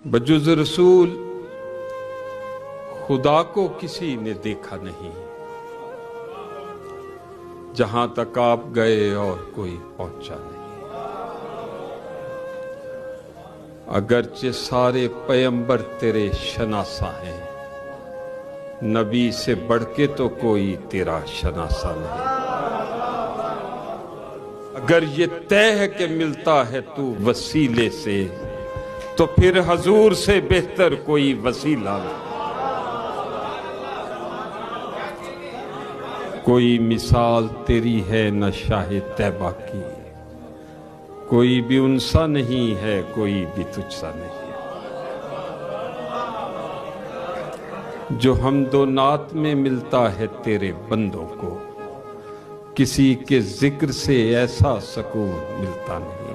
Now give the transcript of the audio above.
بجز رسول خدا کو کسی نے دیکھا نہیں، جہاں تک آپ گئے اور کوئی پہنچا نہیں۔ اگرچہ سارے پیغمبر تیرے شناسا ہیں، نبی سے بڑھ کے تو کوئی تیرا شناسا نہیں۔ اگر یہ طے ہے کہ ملتا ہے تو وسیلے سے، تو پھر حضور سے بہتر کوئی وسیلہ نہیں۔ کوئی مثال تیری ہے نہ شاہ طیبہ کی، کوئی بھی ان سا نہیں ہے، کوئی بھی تجھ سا نہیں ہے۔ جو حمد و نعت میں ملتا ہے تیرے بندوں کو، کسی کے ذکر سے ایسا سکون ملتا نہیں۔